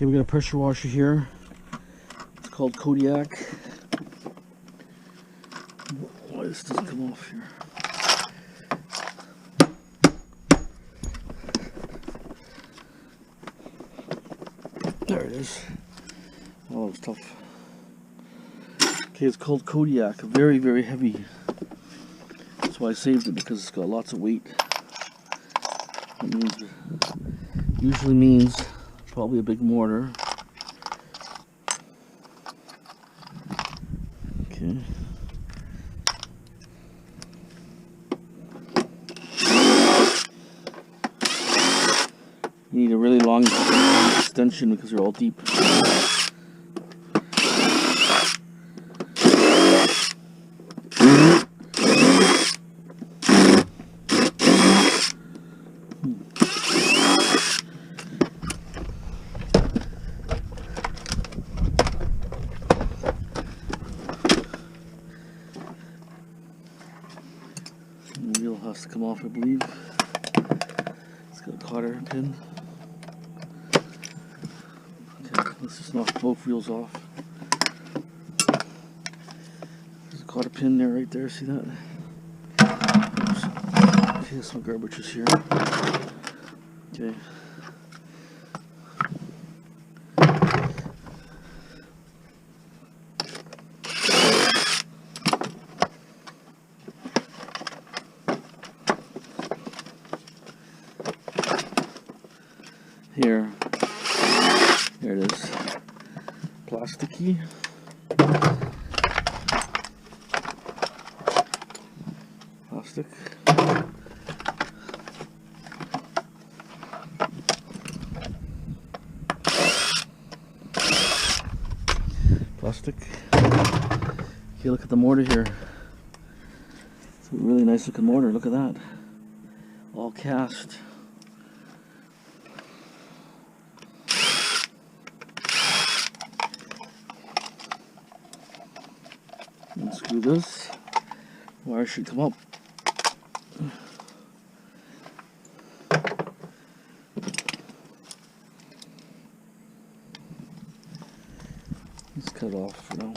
Okay, we got a pressure washer here. It's called Kodiak. Why this doesn't come off here? There it is. Oh, it's tough. Okay, it's called Kodiak. Very, very heavy. That's why I saved it, because it's got lots of weight. It means, usually means probably a big mortar. Okay. You need a really long extension because they're all deep. The wheel has to come off, I believe. It's got a cotter pin. Okay, let's just knock both wheels off. There's a cotter pin there, right there. See that? Oops. Okay, there's some garbage is here. Okay. Here, there it is, plasticky. Plastic. Plastic. Okay, look at the mortar here. It's a really nice looking mortar, look at that. All cast. Unscrew this. Wire should come up. Let's cut it off for now.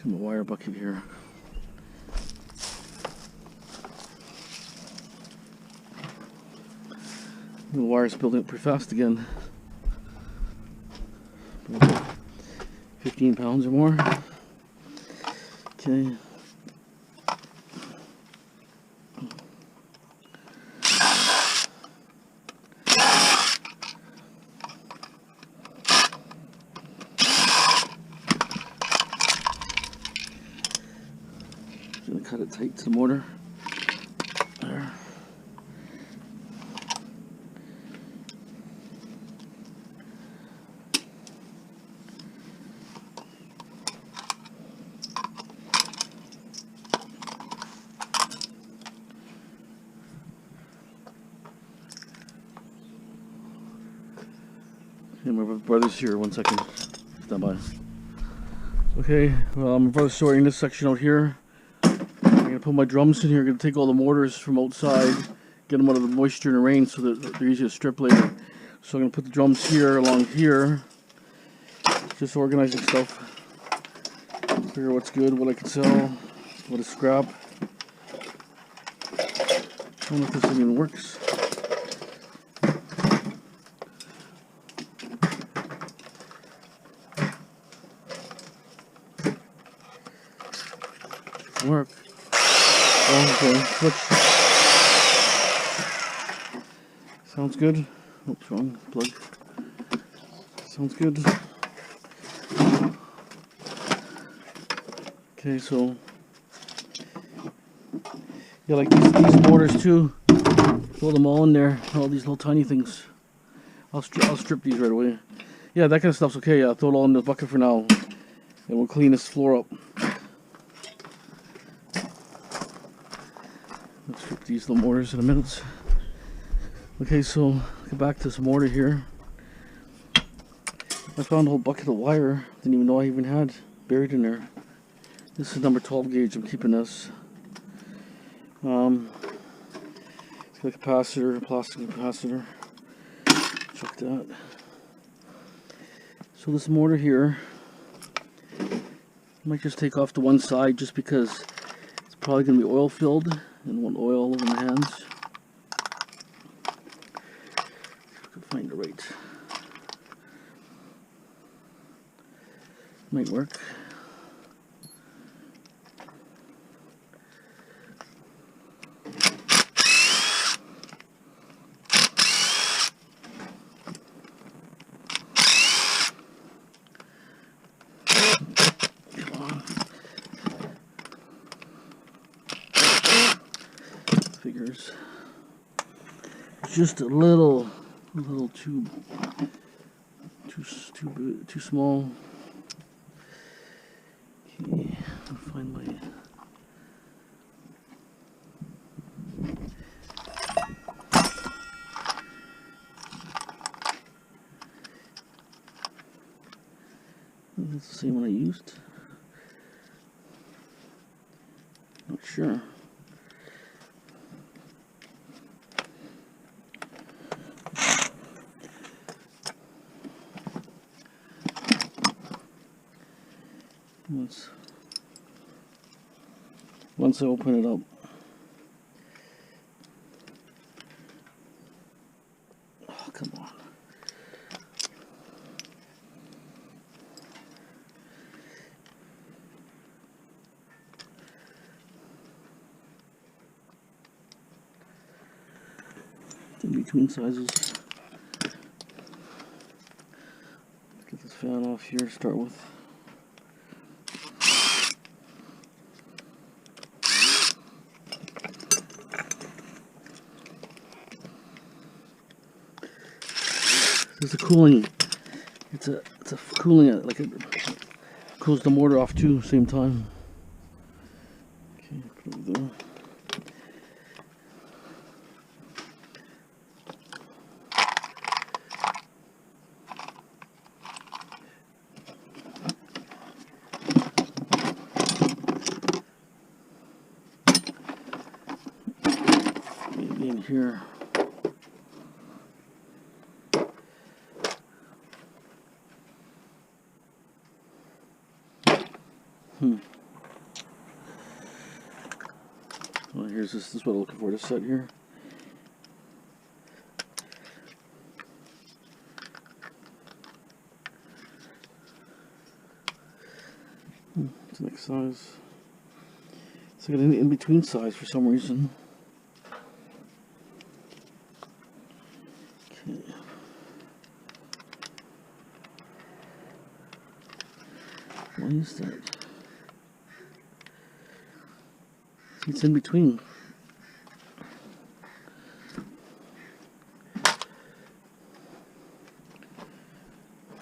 See my wire bucket here. The wire's building up pretty fast again. 15 pounds or more. Okay. Just gonna cut it tight to the mortar. There. Okay, my brother's here, 1 second. Stand by. Okay, well, my brother's sorting this section out here. I'm gonna put my drums in here. I'm gonna take all the mortars from outside, get them out of the moisture and the rain so that they're easy to strip later. So I'm gonna put the drums here, along here. Just organizing stuff. Figure what's good, what I can sell, what is scrap. I don't know if this even works. Work. Oh, okay, switch. Sounds good. Oops, wrong plug. Sounds good. Okay, so yeah, like these mortars too. Throw them all in there. All these little tiny things. I'll strip these right away. Yeah, that kind of stuff's okay. I'll throw it all in the bucket for now, and we'll clean this floor up. Let's strip these little mortars in a minute. Okay, so get back to this mortar here. I found a whole bucket of wire. Didn't even know I even had buried in there. This is number 12 gauge. I'm keeping this. It's got a capacitor, a plastic capacitor. Check that. So this motor here, I might just take off to one side just because it's probably going to be oil filled and want oil all over my hands. See if I can find the right. Might work. Figures. Just a little too small. Okay, I'll find my. That's the same one I used. Not sure. Once I open it up, oh come on! In between sizes. Get this fan off here to start with. There's a cooling. It's a cooling, like it cools the motor off too, same time. Okay, put it there. Maybe in here. Well, here's this is what I'm looking for, this set here. It's the next size. It's like an in-between size for some reason. Okay. What is that? It's in between.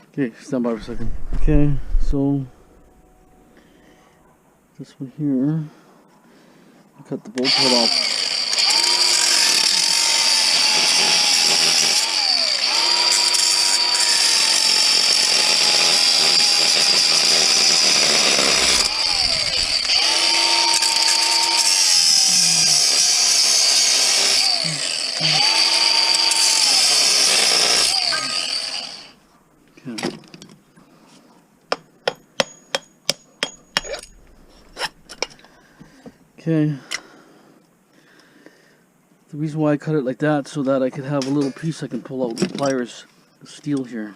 Okay, stand by for a second. Okay, so this one here, I cut the bolt head off. Okay, the reason why I cut it like that so that I could have a little piece I can pull out with pliers, the steel here.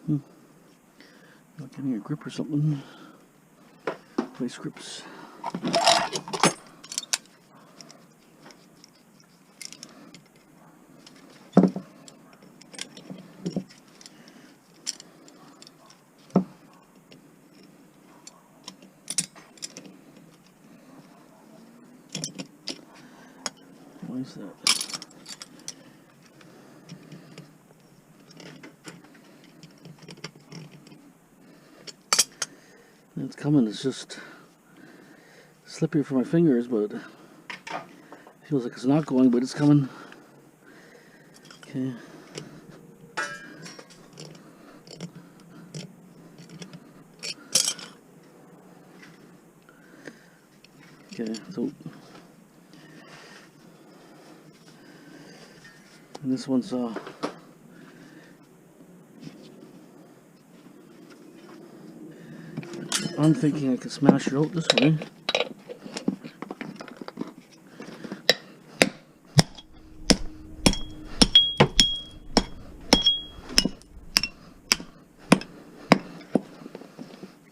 Not getting a grip or something. Place grips. Why is that? It's coming, it's just slippery for my fingers, but Feels like it's not going, but it's coming. Okay. Okay, so and this one's I'm thinking I can smash it out this way.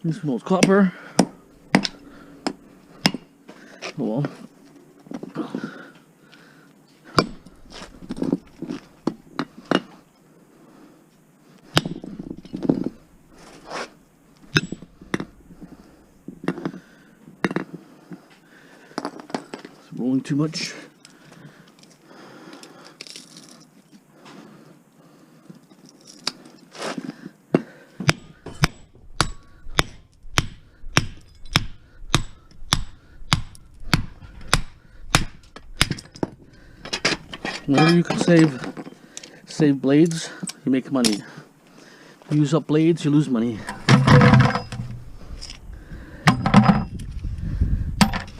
This one's copper. Oh well. It's rolling too much. Whenever you can save blades, you make money. You use up blades, you lose money.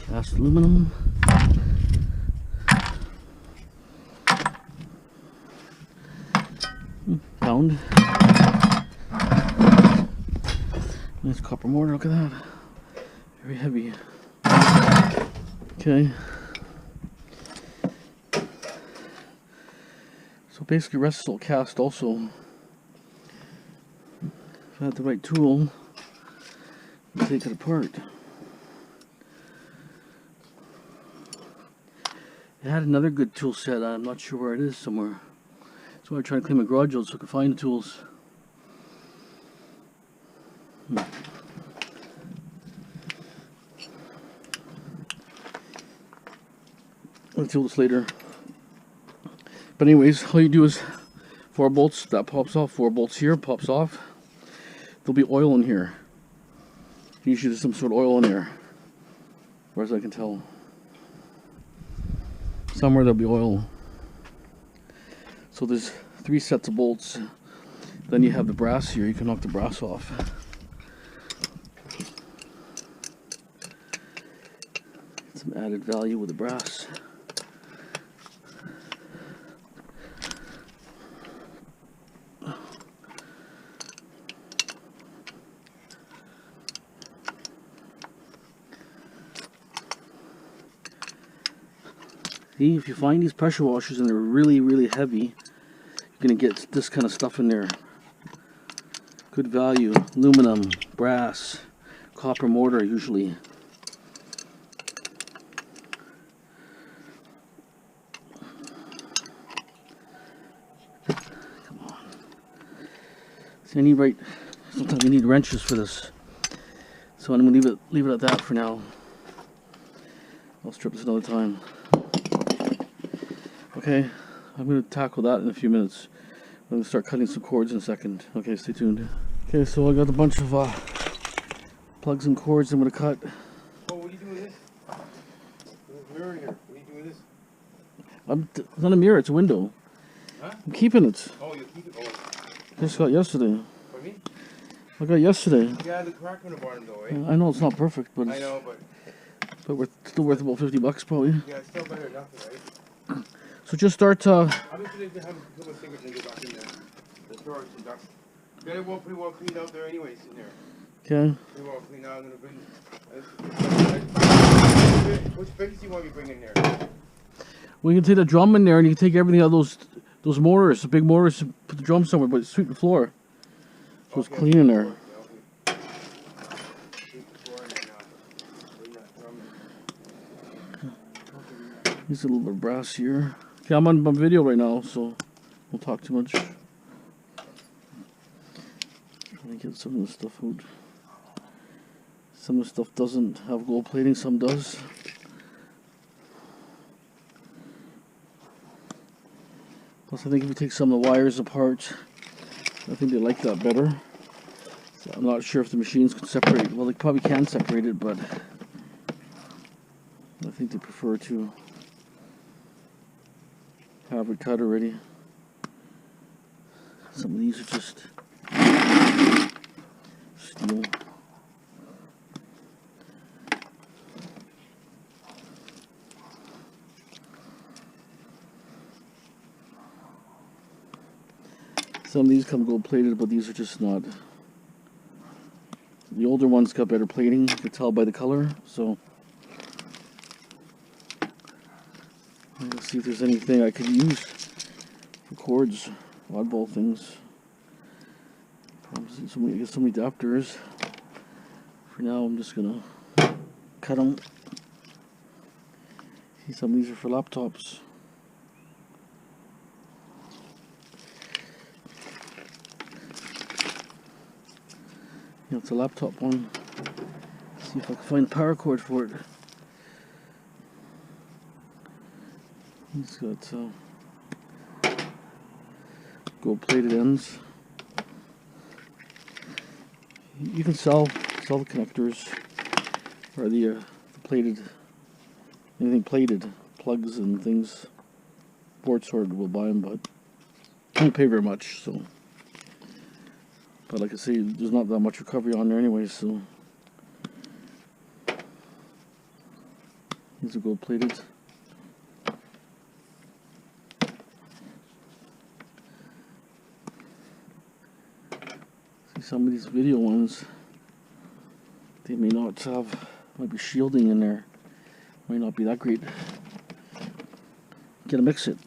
Cast aluminum. Pound. Nice copper mortar, look at that. Very heavy. Okay. So basically rest is all cast also. If I had the right tool, I'd take it apart. I had another good tool set, I'm not sure where it is somewhere. So I'm trying to clean my garage out so I can find the tools. I'll do this later. But anyways, all you do is 4 bolts, that pops off, 4 bolts here, pops off. There'll be oil in here. Usually there's some sort of oil in there, as far as I can tell. Somewhere there'll be oil. So there's 3 sets of bolts. Then you have the brass here, you can knock the brass off. Some added value with the brass. See, if you find these pressure washers and they're really, really heavy, you're going to get this kind of stuff in there. Good value. Aluminum, brass, copper mortar usually. Come on. See, I need sometimes you need wrenches for this. So I'm going to leave it at that for now. I'll strip this another time. Okay, I'm going to tackle that in a few minutes. I'm going to start cutting some cords in a second. Okay, stay tuned. Okay, so I got a bunch of plugs and cords I'm going to cut. Oh, what are you doing with this? There's a mirror here. What are you doing with this? It's not a mirror, it's a window. Huh? I'm keeping it. Oh, you'll keep it? Oh. Just got yesterday. For me? I got yesterday. Yeah, the crack on the bottom though, eh? I know it's not perfect, but I know, but still worth about $50 probably. yeah, it's still better than nothing, right? So just start I'm just going to have a couple of cigarettes and go back in there. The storage and ducks. Got it pretty well cleaned out there anyways in there. Okay. Pretty well cleaned out. I'm going to bring... Which fittings do you want me to bring in there? We can take the drum in there and you can take everything out of those mortars, the big mortars, and put the drum somewhere, but sweep the floor. So it's clean in there. There's a little bit of brass here. Okay, I'm on my video right now, so don't talk too much. Trying to get some of this stuff out. Some of the stuff doesn't have gold plating, some does. Plus, I think if you take some of the wires apart, I think they like that better. So I'm not sure if the machines can separate. Well, they probably can separate it, but I think they prefer to. have it cut already. Some of these are just steel. Some of these come gold plated, but these are just not. The older ones got better plating, you can tell by the color, so let's see if there's anything I could use for cords, oddball things. I get so many adapters. For now, I'm just gonna cut them. See, some of these are for laptops. It's a laptop one. See if I can find a power cord for it. It's got gold plated ends. You can sell the connectors or the plated, anything plated, plugs and things. Board Sword will buy them, but I don't pay very much, so. But like I say, there's not that much recovery on there anyway, so. These are gold plated. See, some of these video ones, they may not have, might be shielding in there. Might not be that great. Gotta mix it.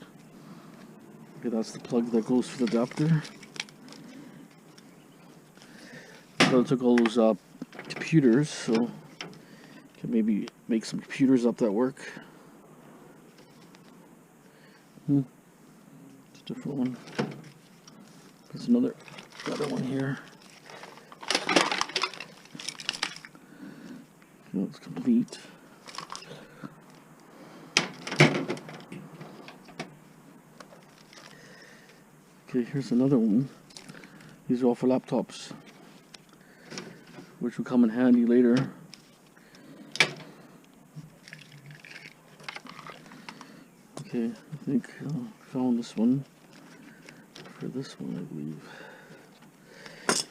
Okay, that's the plug that goes for the adapter. So I took all those computers, so can maybe make some computers up that work. It's a different one. There's another one here. It's complete. Okay, here's another one. These are all for laptops, which will come in handy later. Okay, I think I found this one for this one, I believe.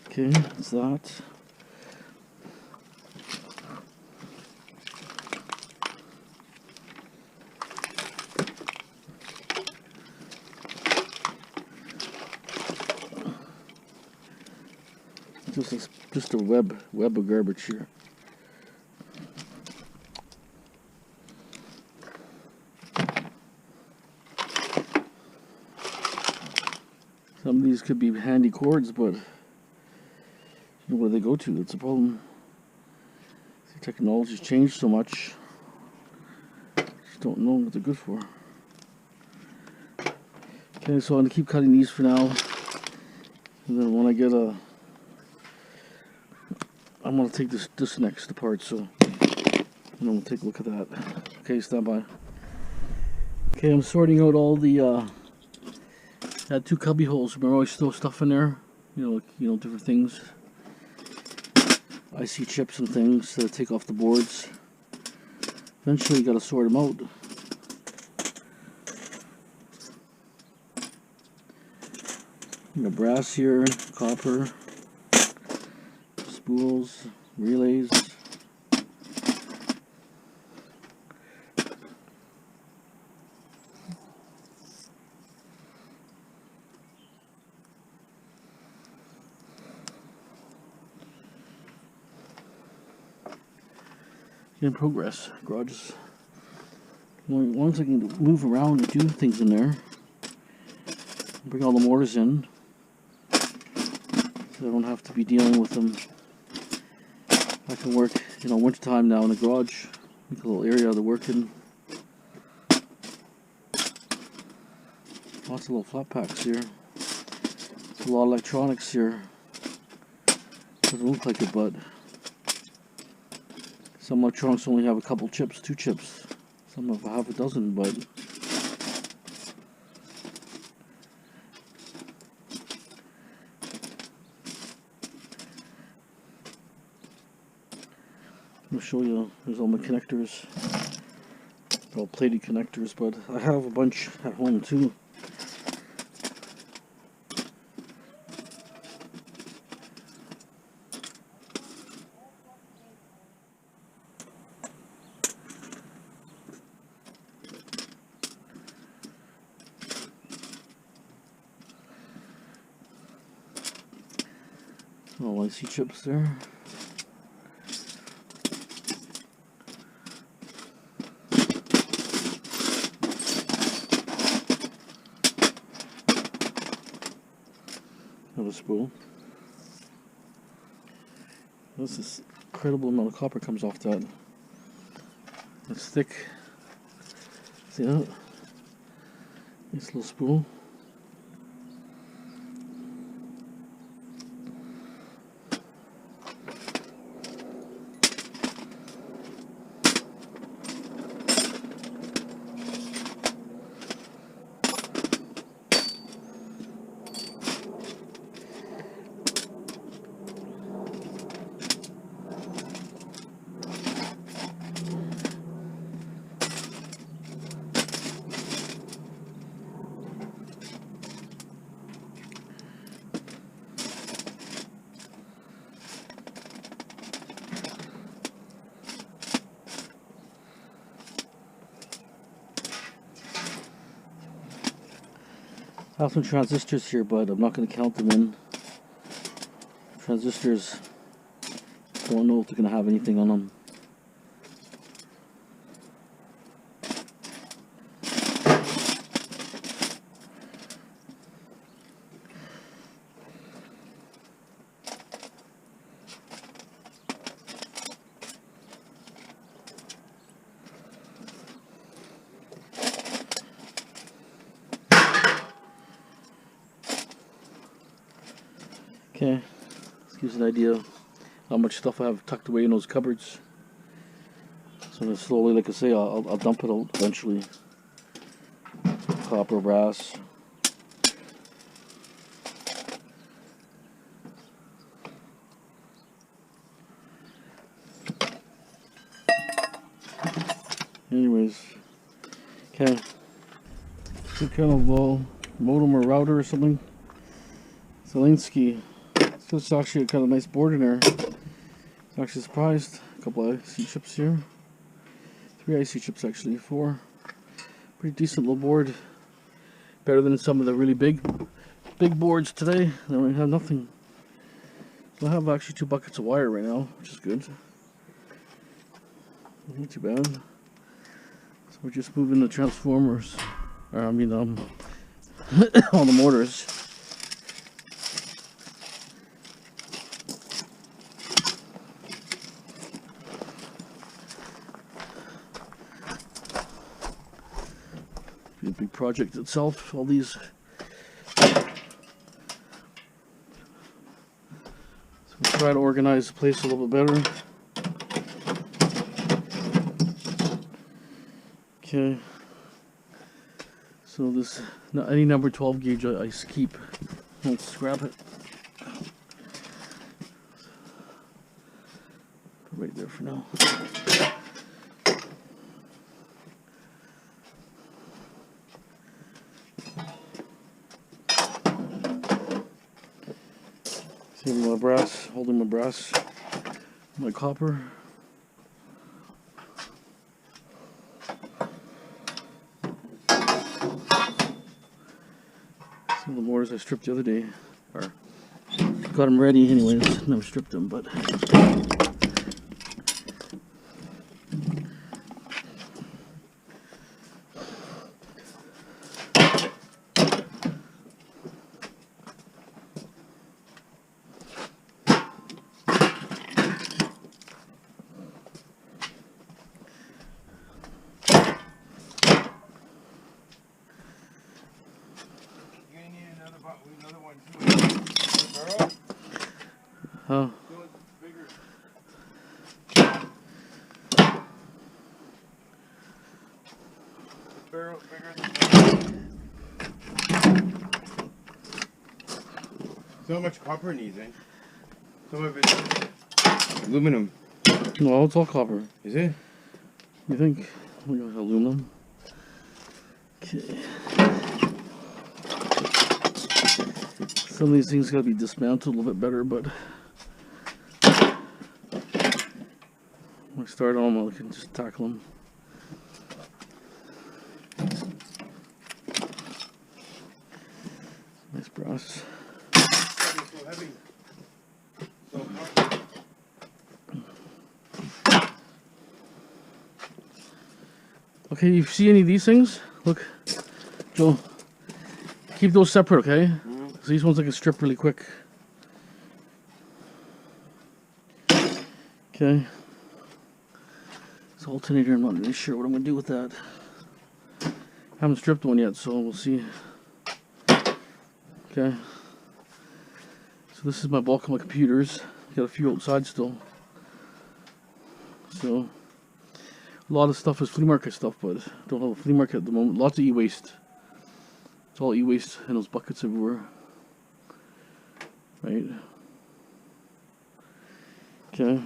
Okay, that's that. Just a web of garbage here. Some of these could be handy cords, but where they go to, that's a problem. The technology's changed so much, just don't know what they're good for. Okay, so I'm gonna keep cutting these for now, and then when I get I'm gonna take this next apart, so and then we'll take a look at that. Okay, stand by. Okay, I'm sorting out all the I had 2 cubby holes. Remember, I always throw stuff in there, you know, different things. IC chips and things to take off the boards. Eventually, you gotta sort them out. You got brass here, copper, spools, relays. In progress. Garages. Once I can move around and do things in there, bring all the mortars in, so I don't have to be dealing with them. I can work, wintertime now in the garage, make a little area to work in. Lots of little flat packs here. There's a lot of electronics here. Doesn't look like it, but some electronics only have a couple chips, 2 chips. Some have half a dozen, but I'll show you. There's all my connectors. All plated connectors, but I have a bunch at home too. All IC chips there. Another spool. This is incredible amount of copper comes off that. It's thick. See that? Nice little spool. I have some transistors here, but I'm not going to count them in. Transistors, don't know if they're going to have anything on them. Okay, this gives an idea of how much stuff I have tucked away in those cupboards. So then slowly, like I say, I'll dump it out eventually. Copper, brass. Anyways, okay. Some kind of modem or router or something. Zelensky. So it's actually a kind of nice board in there. I'm actually surprised. A couple of IC chips here. 3 IC chips actually. 4. Pretty decent little board. Better than some of the really big boards today. They don't have nothing. So I have actually 2 buckets of wire right now, which is good. Not too bad. So we're just moving the transformers. Or I mean all the motors. The big project itself, all these. So we'll try to organize the place a little bit better. Okay. So this, any number 12 gauge I keep. Let's grab it. Put right there for now. Saving my brass, holding my brass, my copper. Some of the mortars I stripped the other day, or got them ready anyways, never stripped them, but another one too. Barrel? oh. Bigger. Barrel bigger. So much copper it needs, eh? Some of it's aluminum. No, it's all copper. Is it? You think? We got aluminum. Okay. Some of these things gotta be dismantled a little bit better, but when I start on them, I can just tackle them. Nice brass. So heavy. So Okay, you see any of these things? Look, Joe, keep those separate, okay? So these ones I can strip really quick. Okay. This alternator, I'm not really sure what I'm gonna do with that. Haven't stripped one yet, so we'll see. Okay. So this is my bulk of my computers. Got a few outside still. So a lot of stuff is flea market stuff, but don't have a flea market at the moment. Lots of e-waste. It's all e-waste in those buckets everywhere. Right. Okay.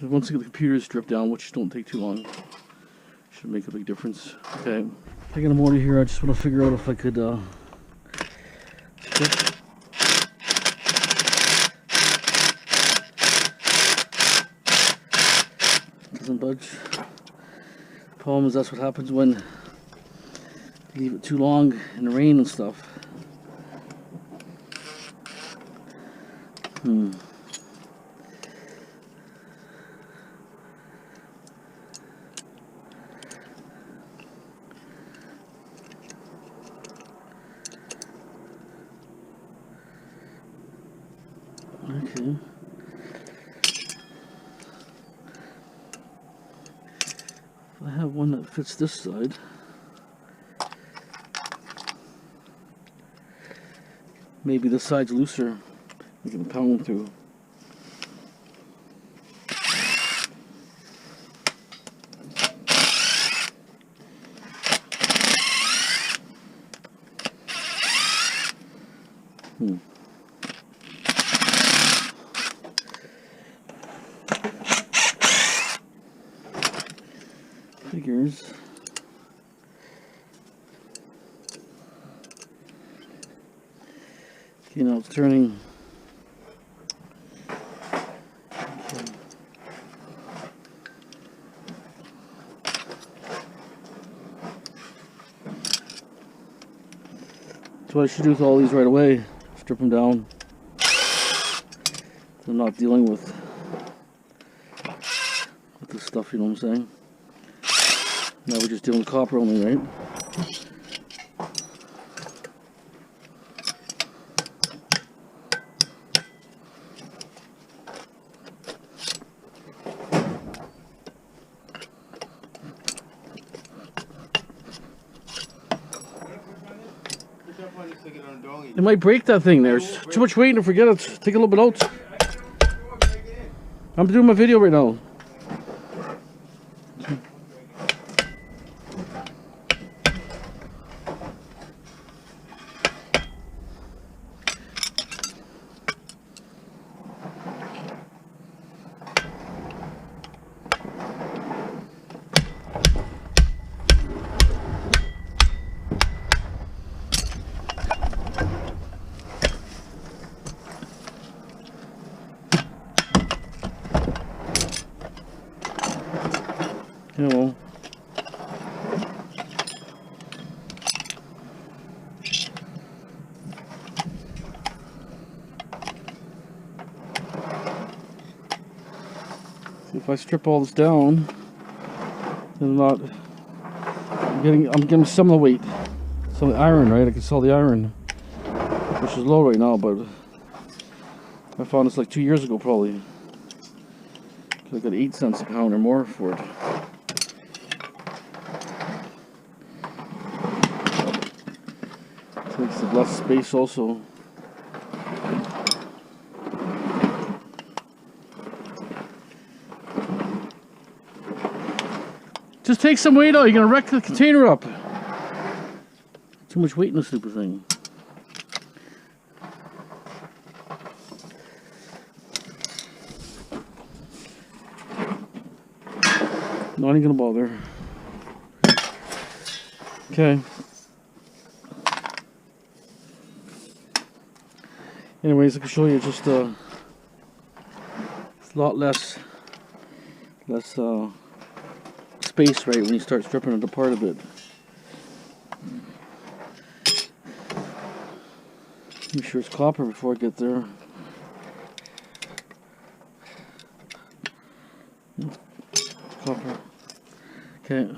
Once I get the computers stripped down, which don't take too long, should make a big difference. Okay. Taking a motor here, I just want to figure out if I could doesn't budge. Problem is that's what happens when you leave it too long in the rain and stuff. Okay. I have one that fits this side. Maybe this side's looser. We can pound through. Figures. Okay, now it's turning. Okay. So what I should do with all these right away, strip them down. I'm not dealing with this stuff, you know what I'm saying? Now we're just dealing with copper only, right? It might break that thing there. It's too much weight to forget it. Take a little bit out. I'm doing my video right now. Yeah, well. If I strip all this down, then I'm getting some of the weight, some of the iron, right? I can sell the iron, which is low right now, but I found this like 2 years ago probably. I got 8 cents a pound or more for it. Takes up less space also. Just take some weight out, you're gonna wreck the container up. Too much weight in this stupid thing. Not even gonna bother. Okay. Anyways, I can show you just it's a lot less space, right, when you start stripping it apart a bit. Make sure it's copper before I get there. Copper. Okay.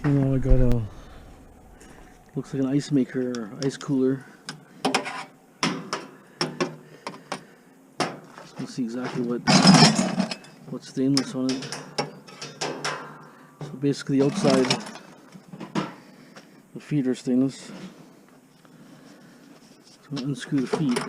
Now I got a, looks like an ice maker or ice cooler. Just want to see exactly what's stainless on it. So basically the outside, the feet are stainless. So I'm going to unscrew the feet.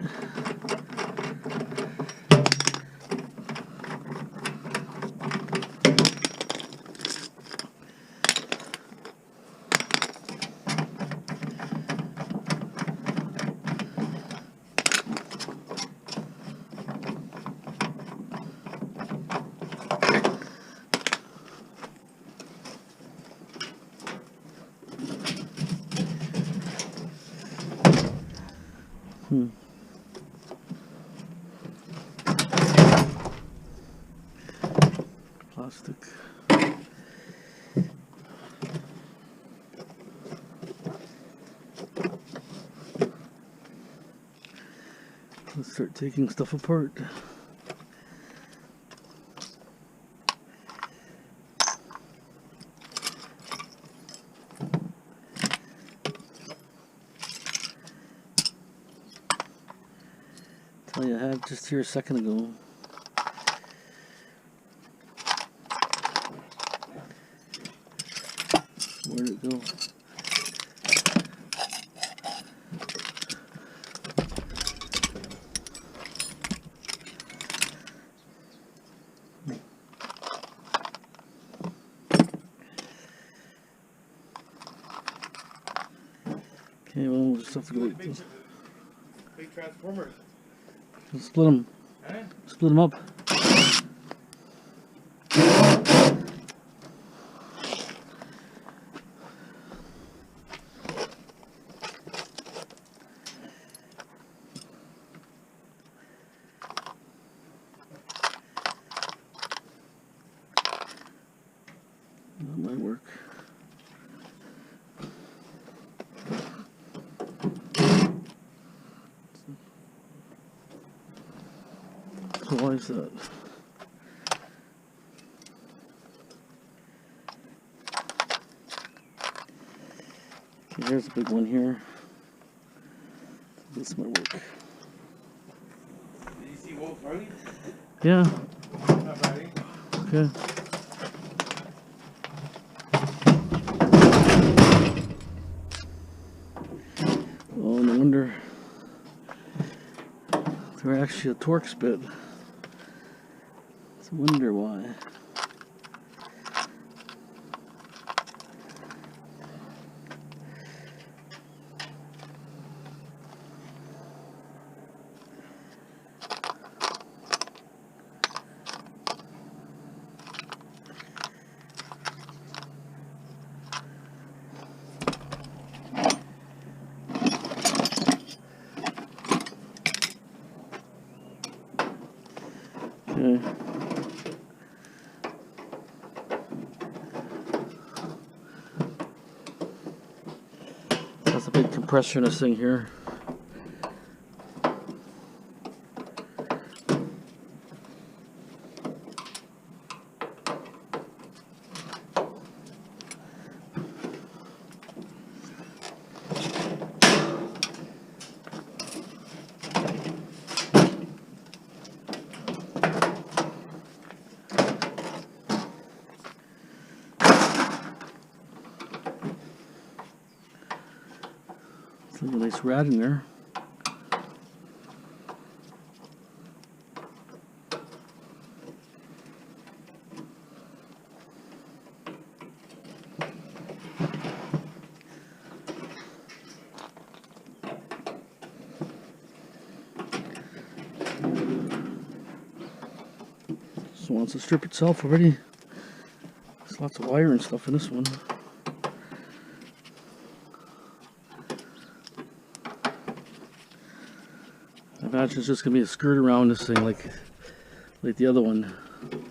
Plastic. Let's start taking stuff apart. Tell you I had just here a second ago. Where'd it go? Okay, well, we'll just have to go. Big transformers. Split them. Huh? Split them up. That might work. So why is that? Okay, here's a big one here. This might work. Did you see Wolf running? Yeah. Not bad, eh? Okay. Oh, no wonder they're actually a Torx bit. I wonder why. Okay. That's a big compressor in this thing here. There's a nice rat in there. This one wants to strip itself already. There's lots of wire and stuff in this one. imagine it's just gonna be a skirt around this thing like the other one.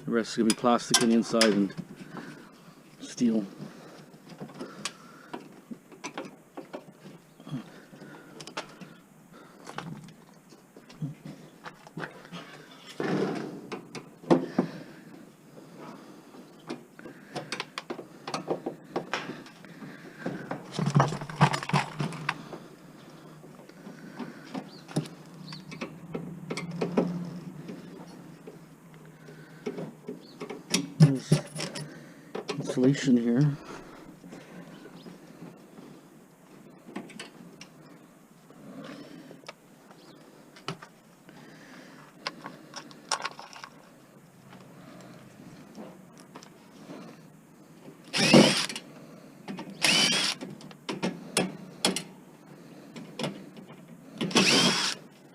The rest is gonna be plastic on the inside and steel. There's insulation here.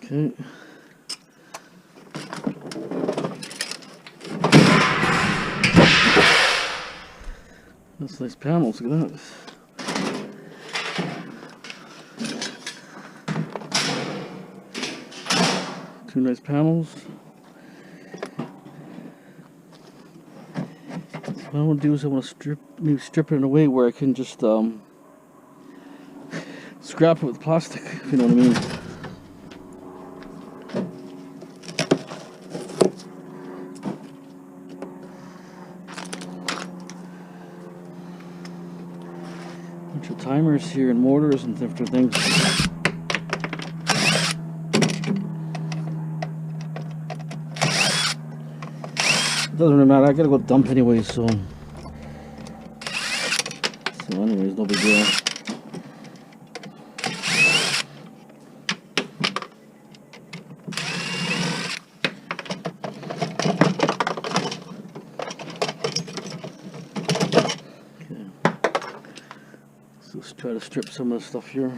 Okay. That's nice panels, look at that. Two nice panels. So what I want to do is I want to strip it in a way where I can just scrap it with plastic, if you know what I mean. Bunch of timers here and motors and different things. Doesn't really matter, I gotta go dump anyway, so anyways, no big deal. Let's try to strip some of the stuff here.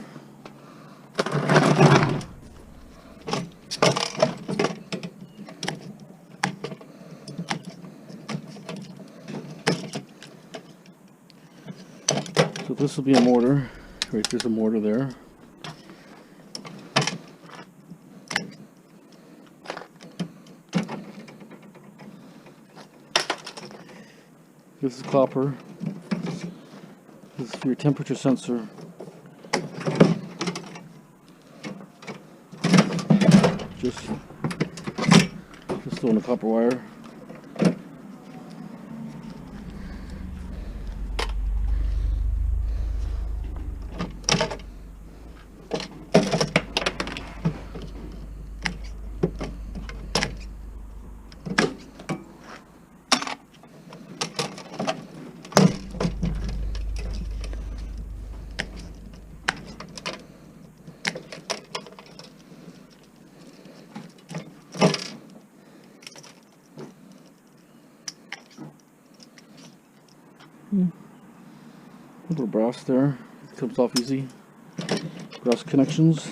So this will be a mortar. Right, there's a mortar there. This is copper. This is for your temperature sensor. Just throwing the copper wire. A little brass there, it comes off easy. Brass connections.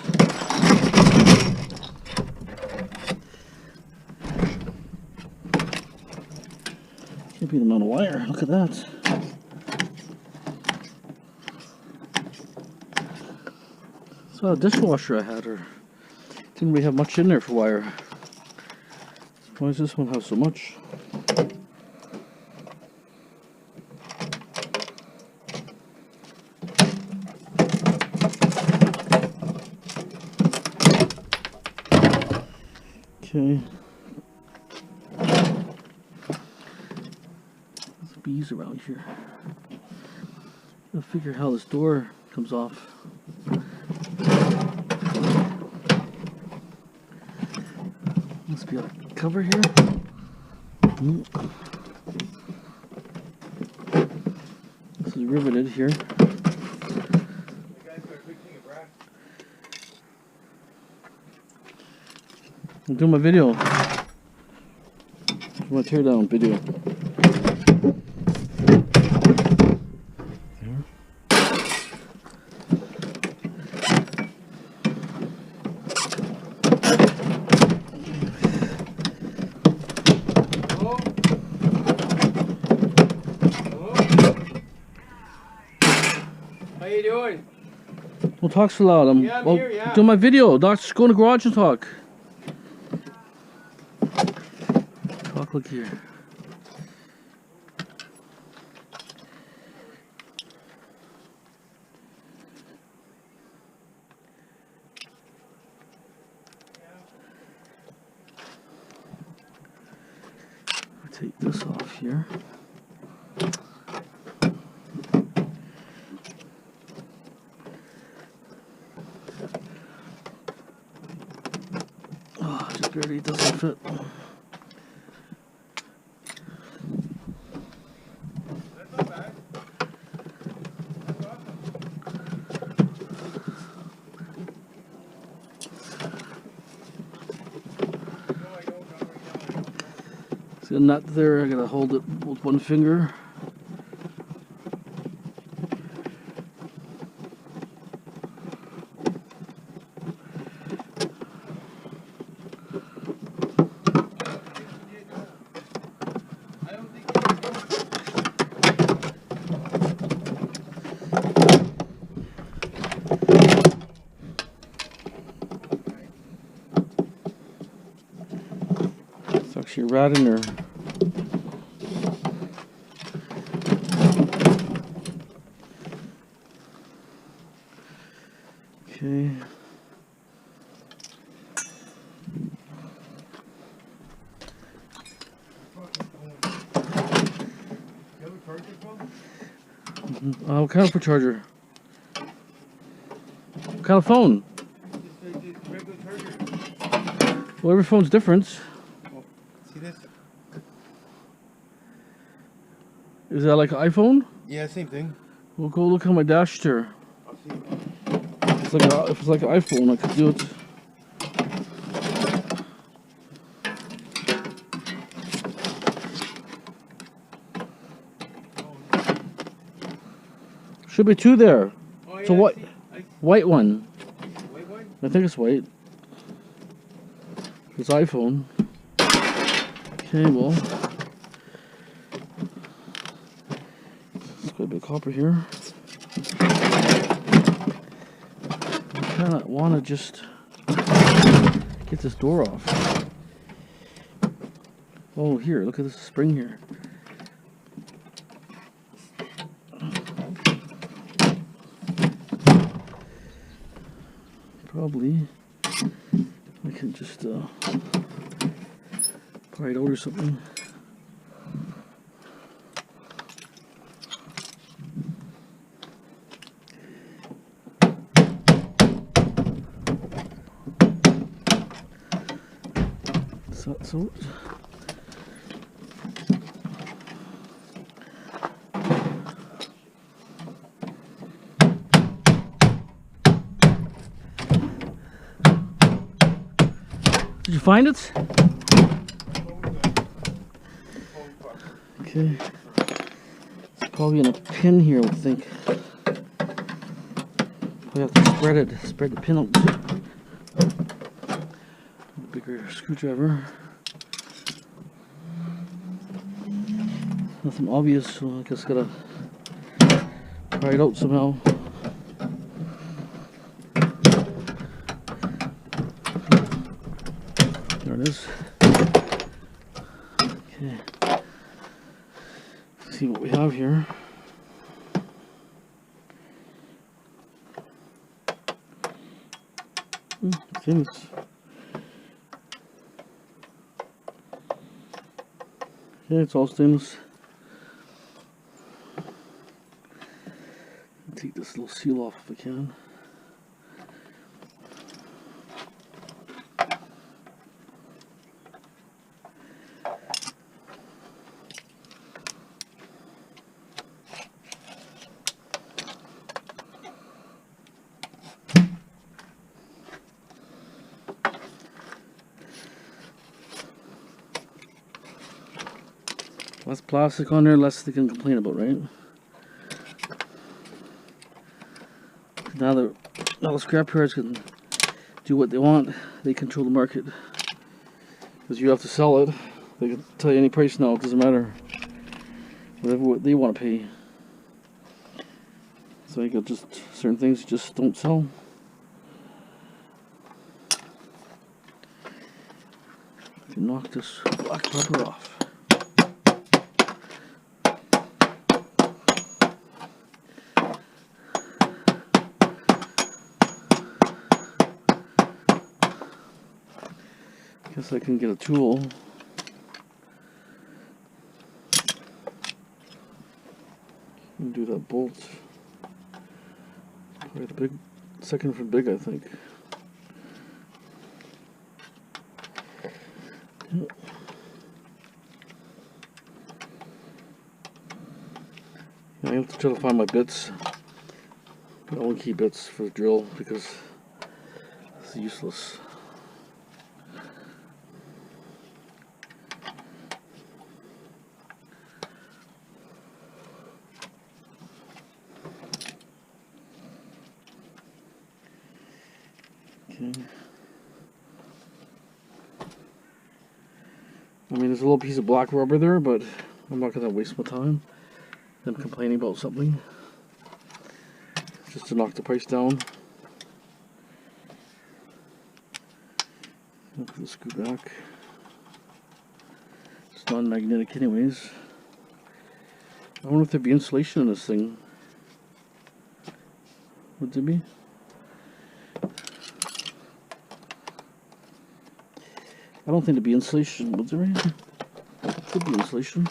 Can't be the amount of wire, look at that. So a dishwasher I had, or didn't really have much in there for wire. Why does this one have so much? Okay. There's bees around here. I'll figure how this door comes off. Must be a cover here. This is riveted here. I'm doing my video. I'm gonna tear down video. There. Hello? Hello? How you doing? Don't talk so loud. I'm Yeah, I'm here, yeah. doing my video. Doc's go in the garage and talk. Look here. Take this off here. Oh, just barely doesn't fit. That's not bad. That's awesome. No, I don't. Not right now. See a nut there, I gotta hold it with one finger. I don't think It's actually a rat in there. Okay. What kind of charger? What kind of phone? just regular charger. Well, every phone's different. See this? Is that like an iPhone? Yeah, same thing. Well, go look on my dash there. I'll see. If it's like an iPhone, I could do it. Should be two there. Oh, It's a yeah, white, I see. white one. Wait, what? I think it's white. It's iPhone. Okay, well. There's quite a bit of copper here. I kind of want to just get this door off. Oh, here, look at this spring here. Probably I can just pry it out or something. So did you find it? Okay. It's probably in a pin here, I would think. We have to spread the pin out. Bigger screwdriver. Nothing obvious, so I just gotta pry it out somehow. There it is. Okay. Let's see what we have here. Stainless. Yeah, it's all stainless. Take this little seal off if I can. Less plastic on there, less they can complain about, right? Now the scrap yards can do what they want. They control the market. Because you have to sell it. They can tell you any price now, it doesn't matter. Whatever they want to pay. So you got just certain things you just don't sell. You can knock this black rubber off. guess I can get a tool. And do that bolt. Probably the big, second from big, I think. Yep. I have to try to find my bits. But I won't keep bits for the drill because it's useless. Okay. I mean, there's a little piece of black rubber there, but I'm not going to waste my time. I'm complaining about something just to knock the price down. I'll put the screw back. It's non-magnetic anyways. I wonder if there'd be insulation in this thing. Would there be? I don't think there'd be insulation. Would there be? Could be insulation.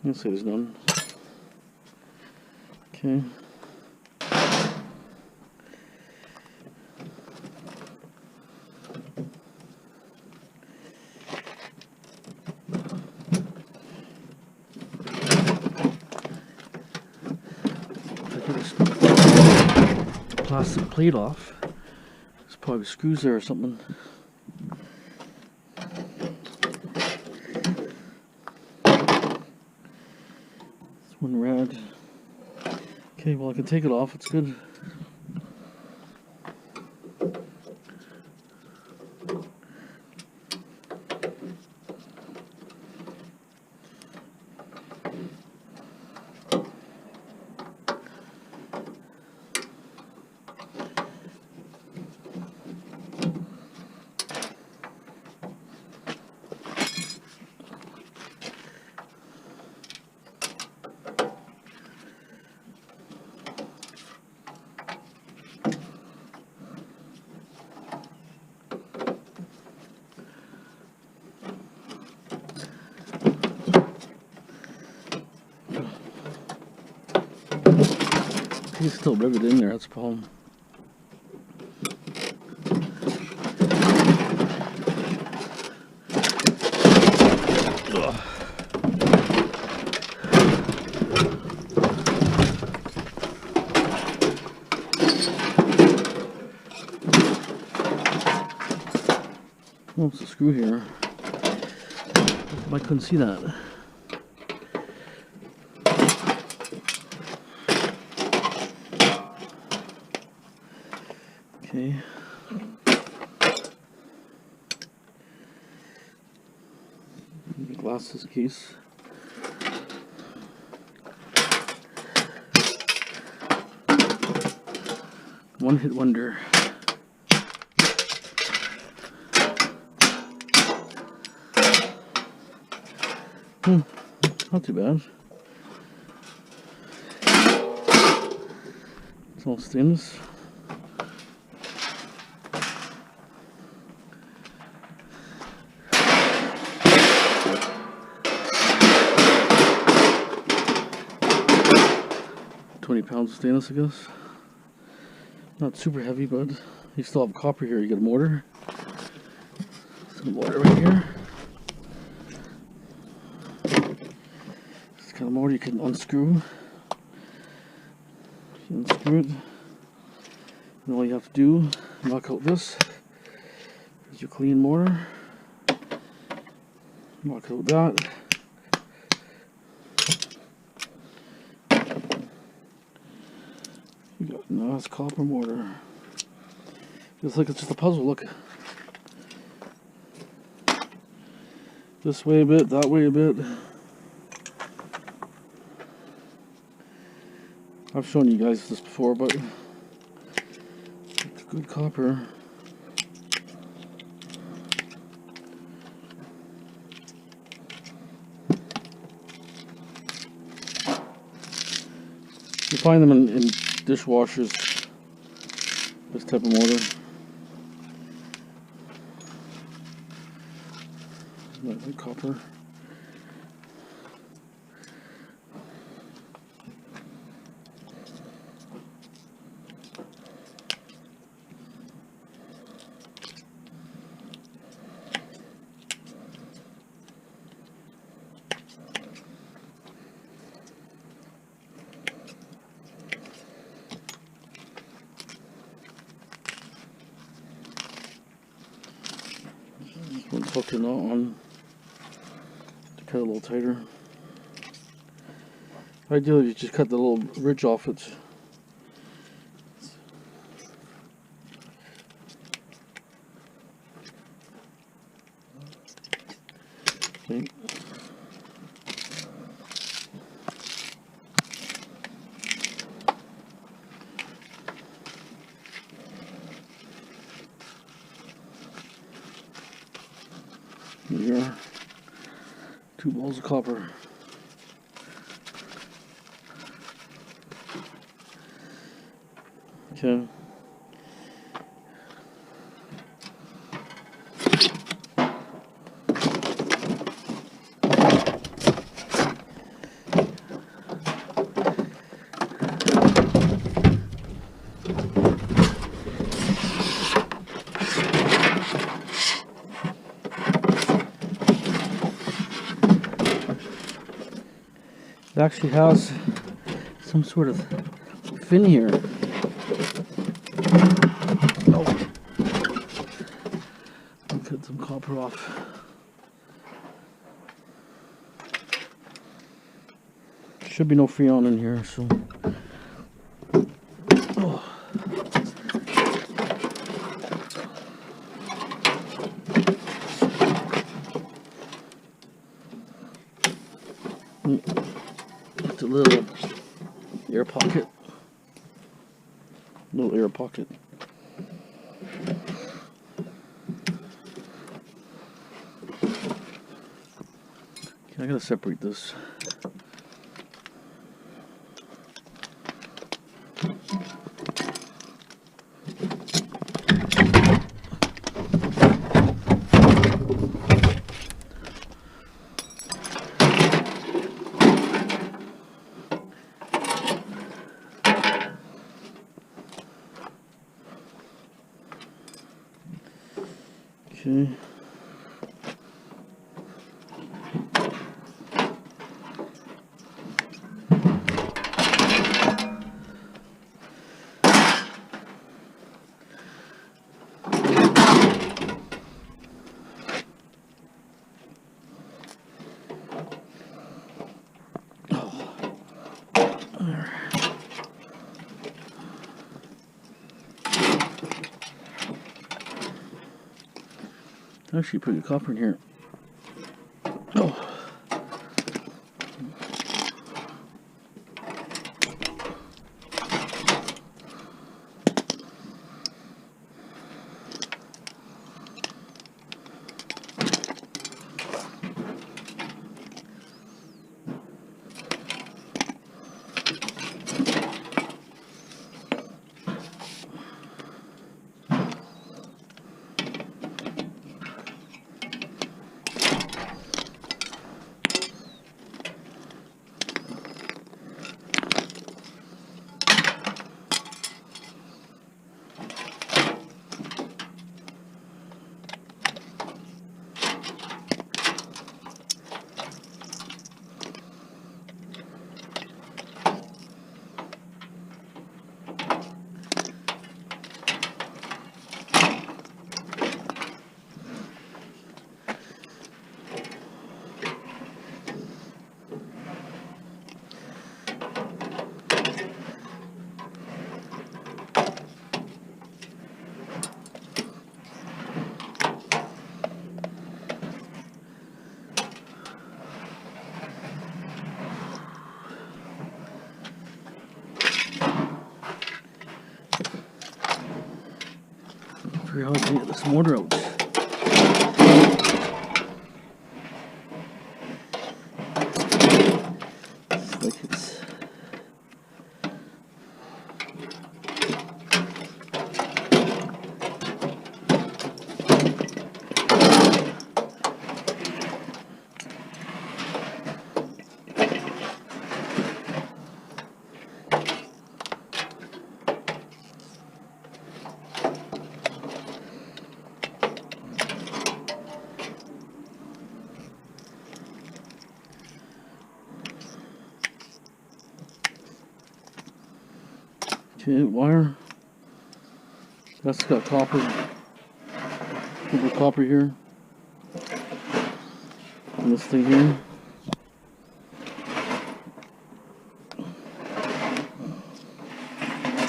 I'll say there's none. Okay. Plastic plate off. There's probably screws there or something. This one rad. Okay, well I can take it off, it's good. He's still riveted in there, that's the problem. Ugh. Oh, it's a screw here. I couldn't see that. Okay. The glasses case. One hit wonder. Not too bad. It's all stainless. £20 of stainless, I guess. Not super heavy, but you still have copper here. You get a motor. Some motor right here. It's kind of motor you can unscrew. You unscrew it. And all you have to do, knock out this. There's your clean motor. Knock out that. You got a nice copper motor. Looks like it's just a puzzle, look. This way a bit, that way a bit. I've shown you guys this before, but it's good copper. find them in dishwashers, this type of mortar. Like copper. One hook the knot on to cut it a little tighter. Ideally, you just cut the little ridge off it. Okay. Here are 2 balls of copper. Okay. It actually has some sort of fin here. Oh. Cut some copper off. Should be no freon in here, so. Oh. It's a little air pocket. Little air pocket. Okay, I gotta separate this. Okay. Actually, put your copper in here. Oh. Figure out how to get this mortar out. It's like it's Okay, wire. That's got copper. Copper here. And this thing here.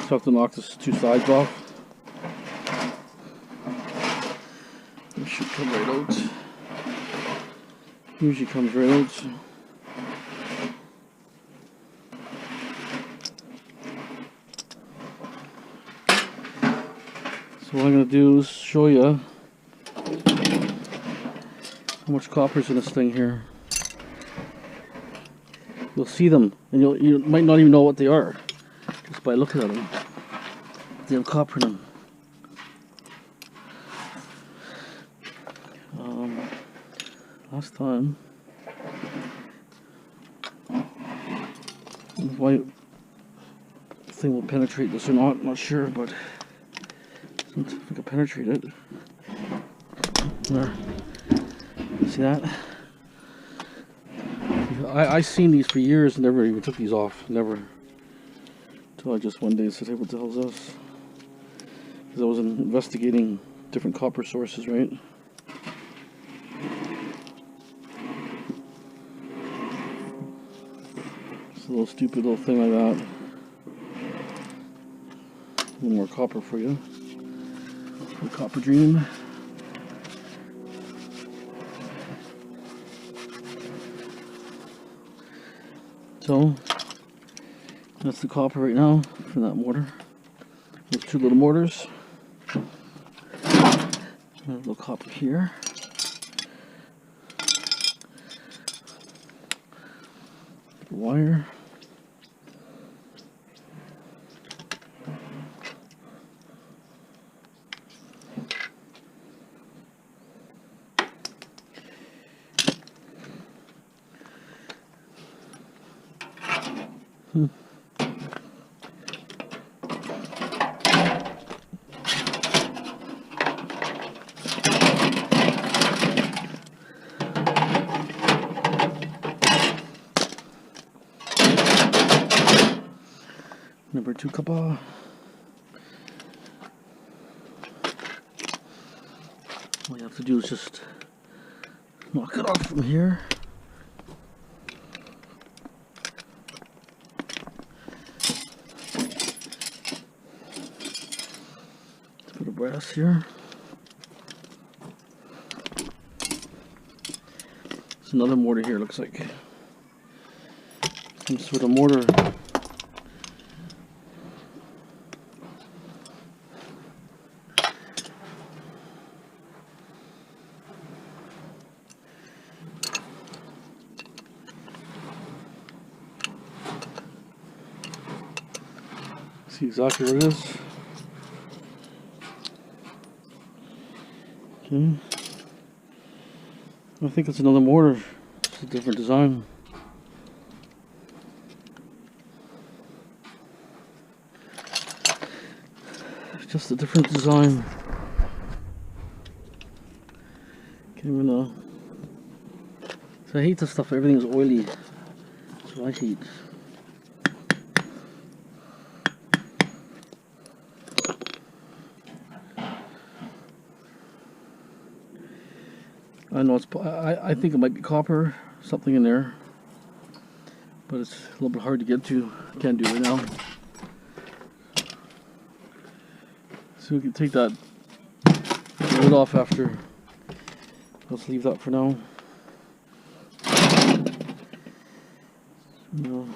So I have to knock this two sides off. It should come right out. Usually comes right out. So what I'm going to do is show you how much copper's in this thing here. You'll see them, and you might not even know what they are just by looking at them. They have copper in them. Last time, why the thing will penetrate this or not, I'm not sure, but I don't think I can penetrate it. There. See that? I seen these for years and never even took these off. Never. Until I just one day said, hey, what the hell is this? Because I was investigating different copper sources, right? It's a little stupid little thing like that. A little more copper for you. The copper dream. So that's the copper right now for that mortar. There's two little mortars. And a little copper here. Wire. Number 2 copper. All you have to do is just knock it off from here. Let's put a brass here. There's another mortar here, looks like. Some sort of mortar. See exactly what it is. Okay. I think it's another mortar. It's a different design. Just a different design. Can't even know. So I hate this stuff. Everything's oily. That's what I hate. I know it's. I think it might be copper, something in there, but it's a little bit hard to get to. Can't do it right now. So we can take that lid off after. Let's leave that for now. No.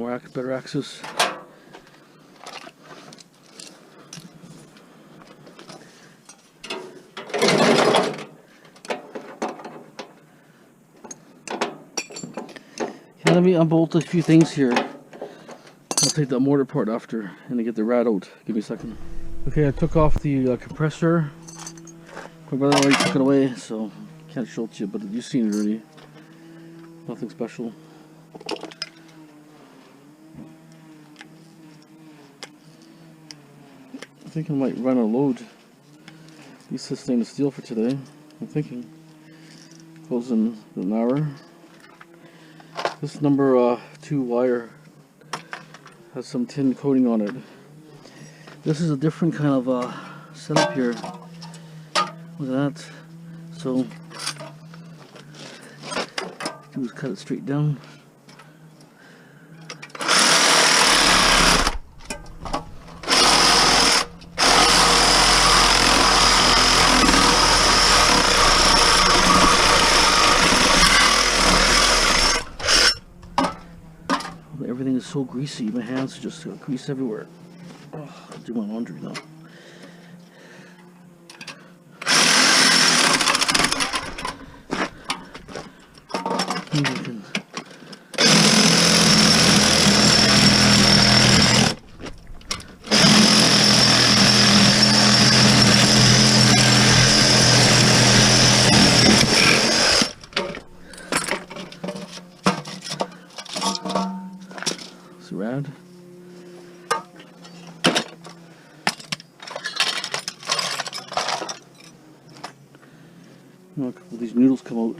more better access. Okay, let me unbolt a few things here. I'll take the mortar part after and then get the rat out. Give me a second. Okay, I took off the compressor. My brother already took it away, so can't show it to you, but you've seen it already. Nothing special. I think I might run a load. At least this stainless steel for today. I'm thinking. Goes in an hour. This number 2 wire has some tin coating on it. This is a different kind of setup here. Look at that. So, do is cut it straight down. Everything is so greasy. My hands just got grease everywhere. Oh, I'll do my laundry now. It's rad. Oh, a couple of these noodles come out.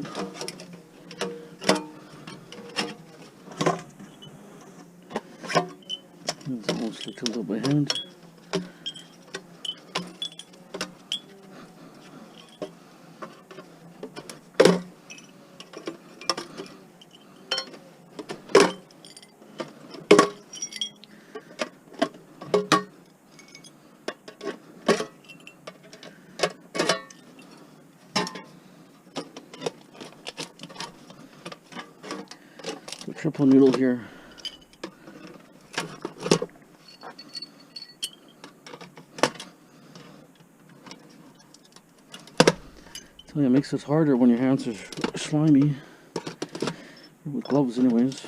It's almost like tilted up by hand. The triple noodle here. Tell you, it makes it harder when your hands are slimy. With gloves, anyways.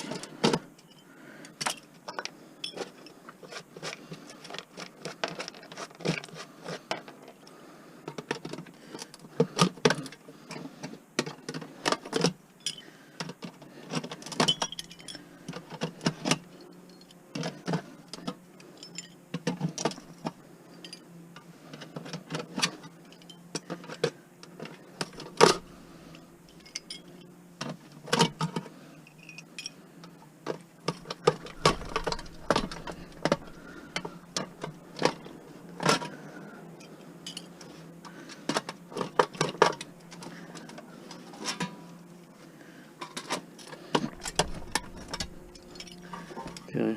Okay.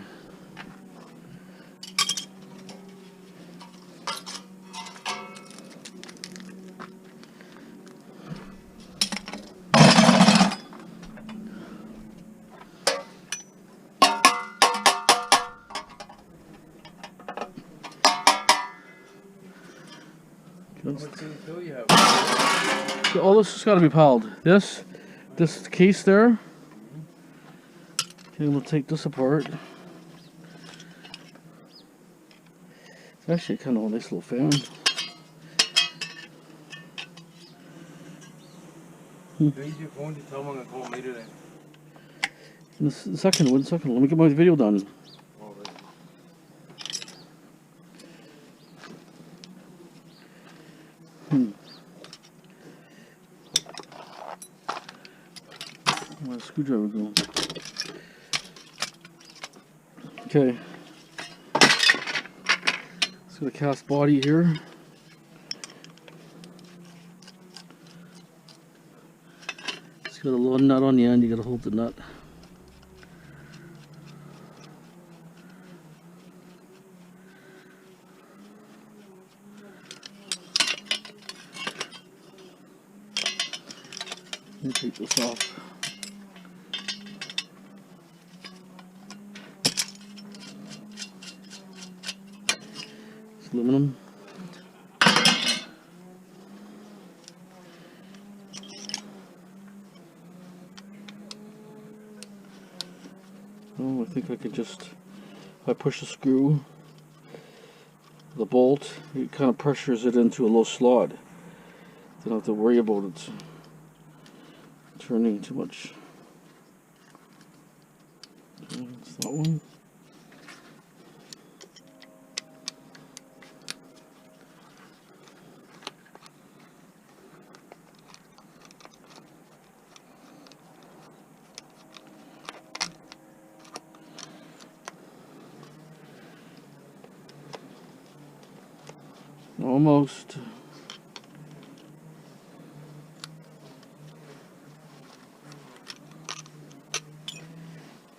All this has got to be piled. This case there. Okay, we'll take this apart. It's actually kind of a nice little fan. Use your phone to tell them I'm going to call them later then. In a second, one second. Let me get my video done. Oh, right. Where'd the screwdriver go? Okay. It's got a cast body here. It's got a little nut on the end. You gotta hold the nut. Let me take this off. Aluminum. Oh, I think I could just, if I push the screw, the bolt, it kind of pressures it into a little slot. Don't have to worry about it turning too much. Okay, that's that one. Almost.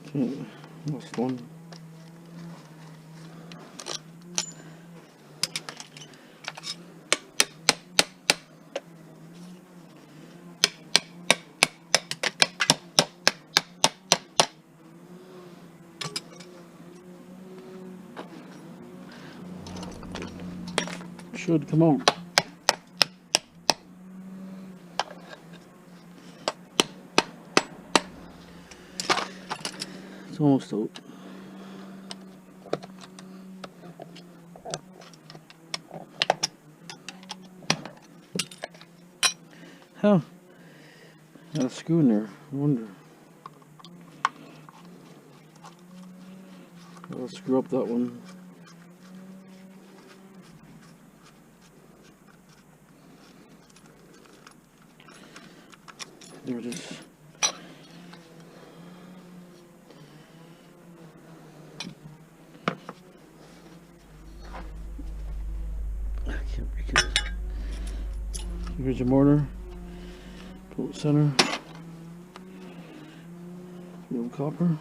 Okay, last one. Should come out. It's almost out. Huh. Got a screw in there. I wonder. I'll screw up that one. There it is. I can't break it. Here's your mortar. Pull it center. Real copper.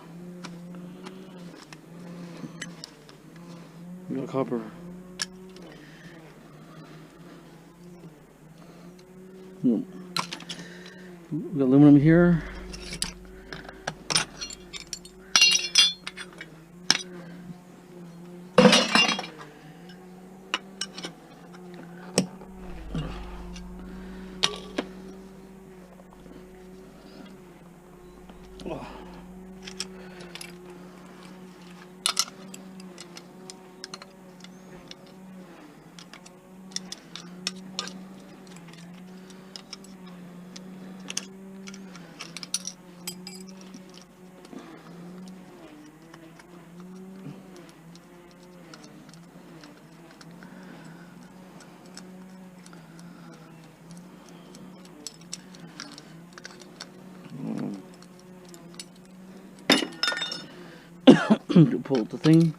We got copper. We got aluminum here. Pull up the thing,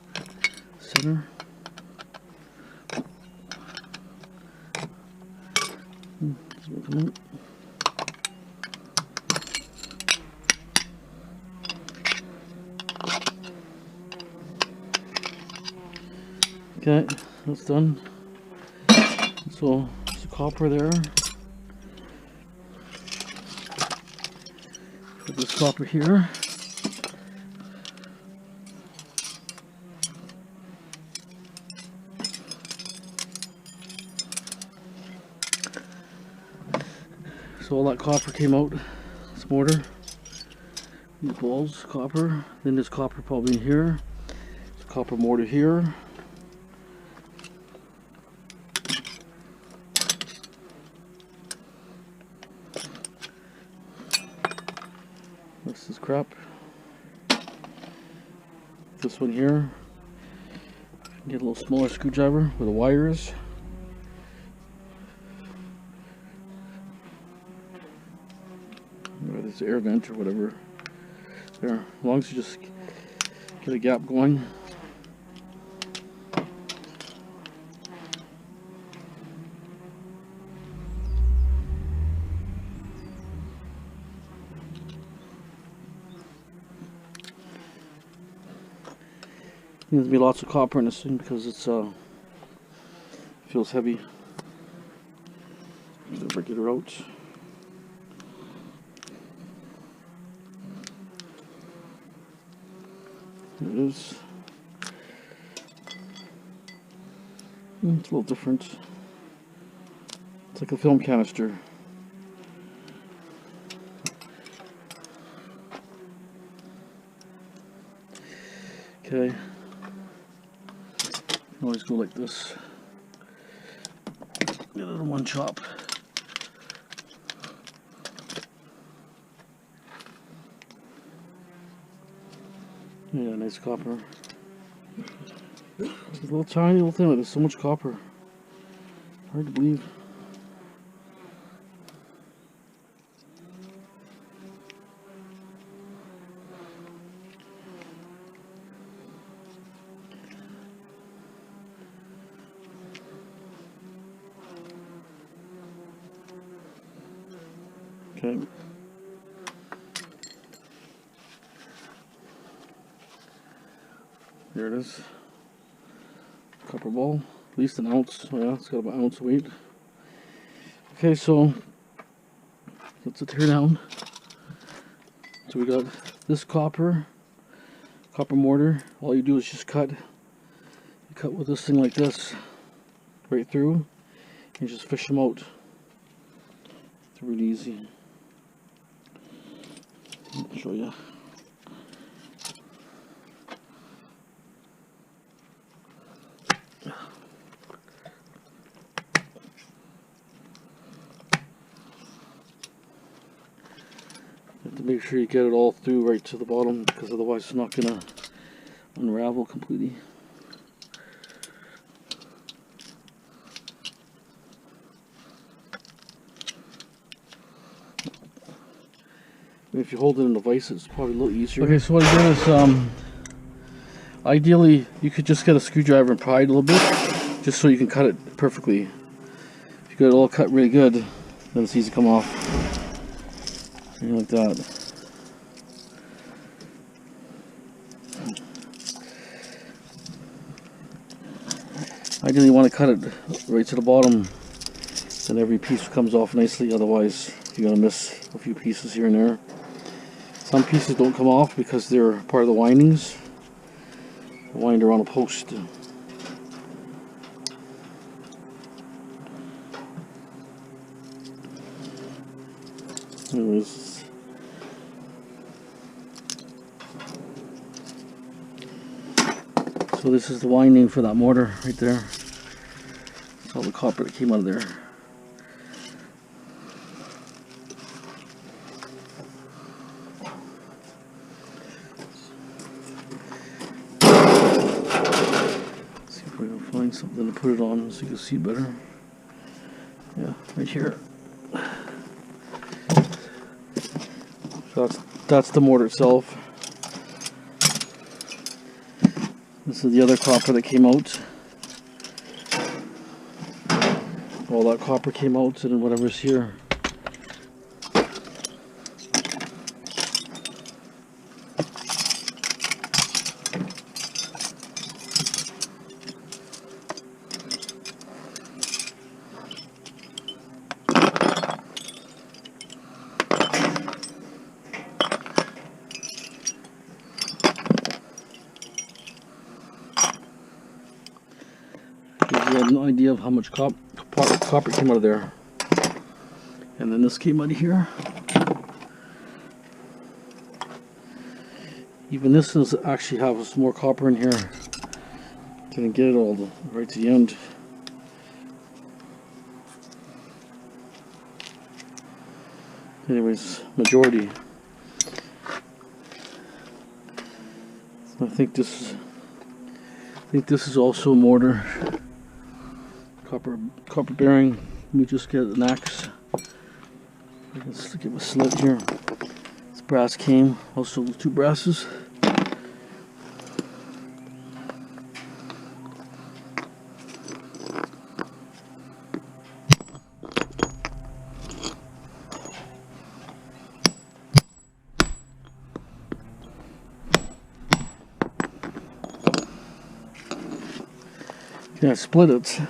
center. Come out. Okay, that's done. So there's the copper there. Put this copper here. So all that copper came out. This mortar. These balls, copper. Then there's copper probably in here. There's copper mortar here. This is crap. This one here. Get a little smaller screwdriver where the wire is. This air vent or whatever. There. As long as you just get a gap going. There's gonna be lots of copper in this thing because it's feels heavy. Just break it out. There it is. It's a little different. It's like a film canister. Okay. Always go like this. Get it in one chop. Yeah, nice copper. It's a little tiny little thing, but there's so much copper. Hard to believe. Okay. There it is. Copper ball. At least an ounce. Oh yeah, it's got about an ounce weight. Okay, so let's tear down. So we got this copper mortar. All you do is just cut. You cut with this thing like this, right through, and just fish them out. It's really easy. I'll show you. You have to make sure you get it all through right to the bottom, because otherwise it's not gonna unravel completely. If you hold it in the vise, it's probably a little easier. Okay, so what I did is, ideally, you could just get a screwdriver and pry it a little bit, just so you can cut it perfectly. If you got it all cut really good, then it's easy to come off. Something like that. Ideally, you want to cut it right to the bottom, then every piece comes off nicely, otherwise you're going to miss a few pieces here and there. Some pieces don't come off because they're part of the windings. The winder on a post. Anyways. So this is the winding for that mortar right there. That's all the copper that came out of there. Find something to put it on so you can see better. Yeah, right here. So that's the mortar itself. This is the other copper that came out. All that copper came out, and whatever's here. You have no idea of how much copper came out of there. And then this came out of here. Even this does actually have some more copper in here. Didn't get it all right to the end. Anyways, majority. I think this is also a mortar. Copper bearing. Let me just get an axe. Let's give a slit here. This brass came. Also 2 brasses. Yeah, split it.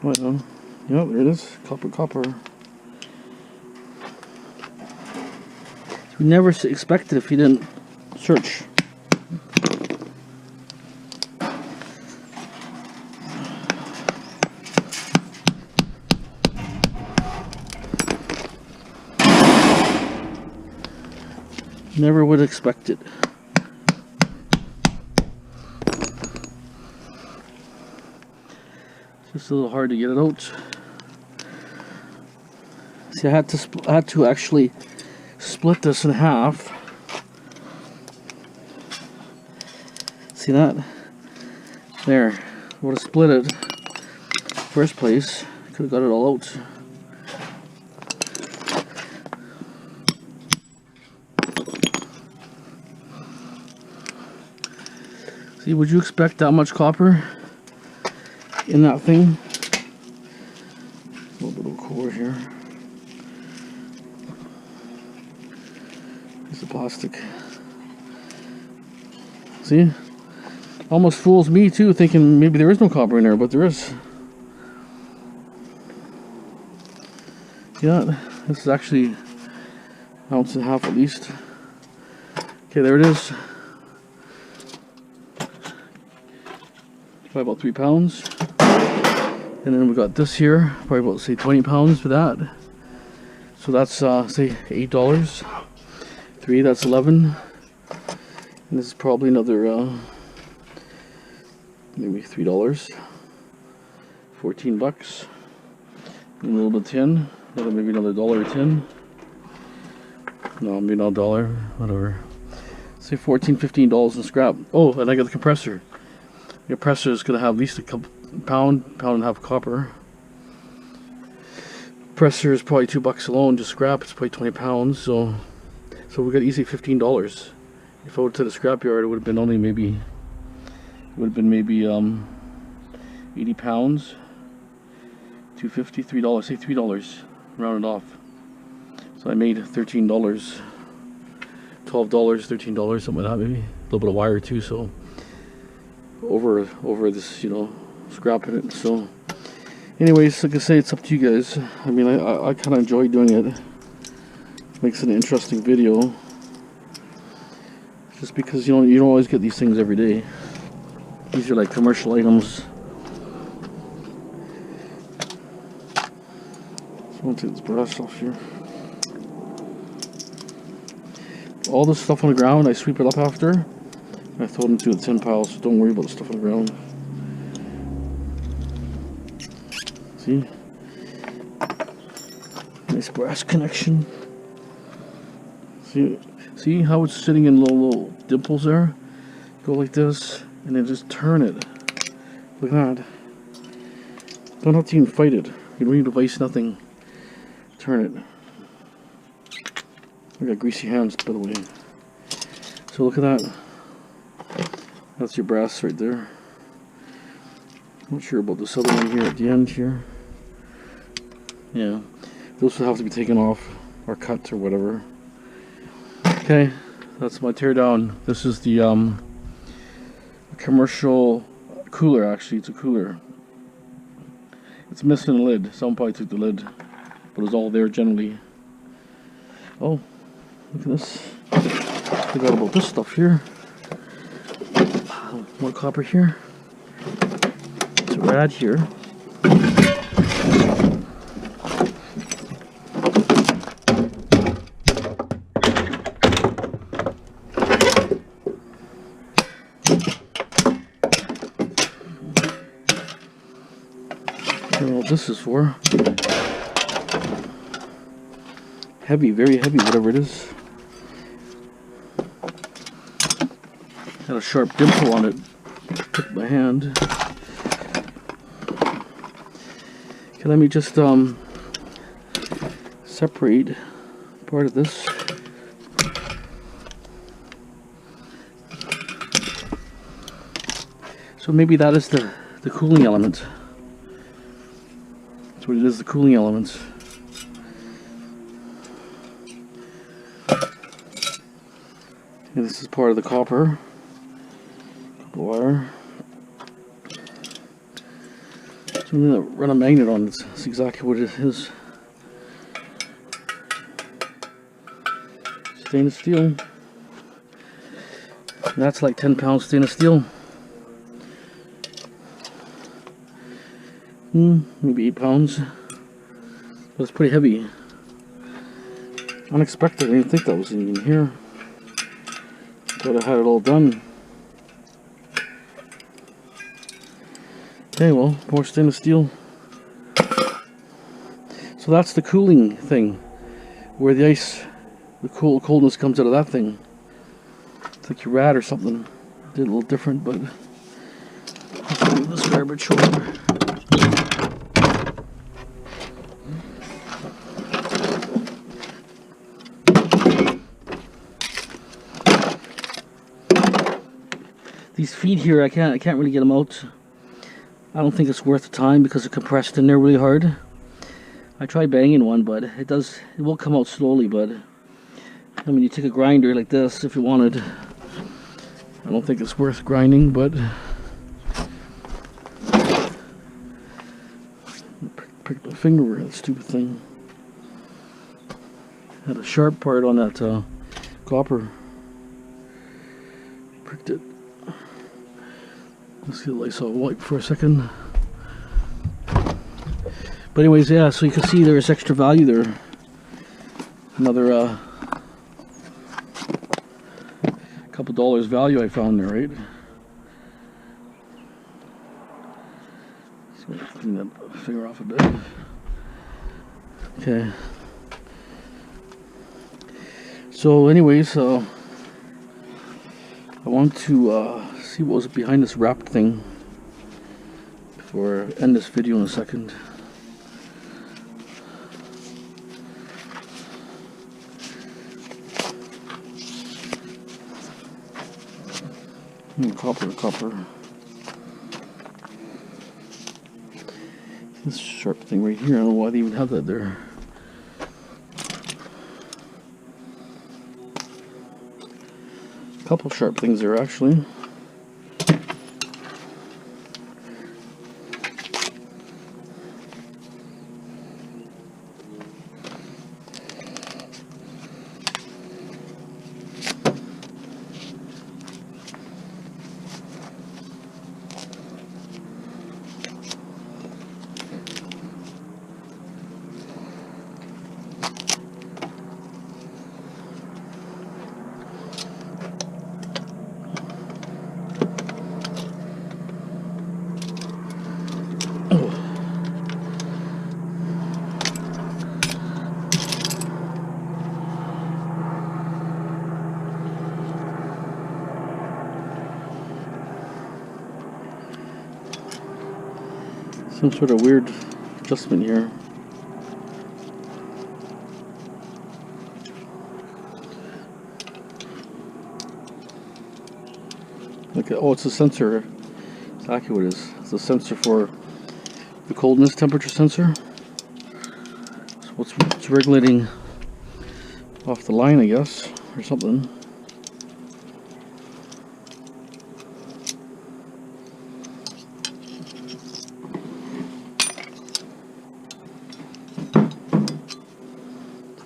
Right on. Yeah, there it is. Copper. You never expect it if you didn't search. Never would expect it. Just a little hard to get it out. See, I had to actually split this in half. See that? There. Would have split it. First place. Could have got it all out. See, would you expect that much copper in that thing? A little bit of core here. Piece of plastic. See? Almost fools me too, thinking maybe there is no copper in there, but there is. Yeah, this is actually an ounce and a half at least. Okay, there it is. Probably about 3 pounds. And then we got this here, probably about, say, 20 pounds for that. So that's say $8. 3, that's 11. And this is probably another maybe $3. 14 bucks. And a little bit tin. Maybe another $1.10. No, maybe not $1, whatever. Say $14, $15 in scrap. Oh, and I got the compressor. The compressor is gonna have at least a couple pound and a half copper. Compressor is probably $2 alone, just scrap. It's probably 20 pounds, so we got easy $15. If I went to the scrapyard, it would have been only maybe 80 pounds. $2.50, $3. Say $3, round it off. So I made $13, $12, $13, something like that, maybe. A little bit of wire too, so over this, you know, scrapping it. So anyways, like I say, it's up to you guys. I mean, I kind of enjoy doing it. Makes it an interesting video, just because you don't always get these things every day. These are like commercial items. So I'm gonna take this brass off here. All this stuff on the ground, I sweep it up after. I throw it into a tin pile, so don't worry about the stuff on the ground. See? Nice brass connection. See how it's sitting in little dimples there? Go like this, and then just turn it. Look at that. Don't have to even fight it. You don't need to vice nothing. Turn it. I got greasy hands, by the way. So look at that. That's your brass right there. Not sure about this other one here at the end here. Yeah, those will have to be taken off or cut or whatever. Okay, that's my teardown. This is the commercial cooler. Actually, it's a cooler. It's missing a lid. Someone probably took the lid, but it's all there generally. Oh, look at this. Forgot about this stuff here. More copper here. It's a rad here. I don't know what this is for. Heavy, very heavy, whatever it is. Got a sharp dimple on it. Took my hand. Okay, let me just separate part of this. So maybe that is the cooling element. That's what it is, the cooling element. And this is part of the copper. Wire. So I'm going to run a magnet on it. That's exactly what it is. Stainless steel. And that's like 10 pounds stainless steel. Maybe 8 pounds. But it's pretty heavy. Unexpected. I didn't think that was even here. Thought I had it all done. Okay, well, more stainless steel. So that's the cooling thing, where the ice, the coldness comes out of that thing. It's like your rad or something. Did a little different, but let's move this garbage over. These feet here, I can't really get them out. I don't think it's worth the time because they're compressed in there really hard. I tried banging one, but it will come out slowly. But I mean, you take a grinder like this if you wanted. I don't think it's worth grinding, but pricked my finger over that stupid thing. Had a sharp part on that copper. Pricked it. Let's get the Lysol wipe for a second. But anyways, yeah, so you can see there's extra value there. Another couple dollars value I found there, right? So clean that finger off a bit. Okay. So anyways, I want to see what was behind this wrap thing before I end this video in a second. Copper. This sharp thing right here, I don't know why they even have that there. A couple sharp things there actually. Some sort of weird adjustment here. Okay, oh, it's a sensor. Exactly what it is. It's a sensor for the coldness temperature sensor. So it's regulating off the line, I guess, or something.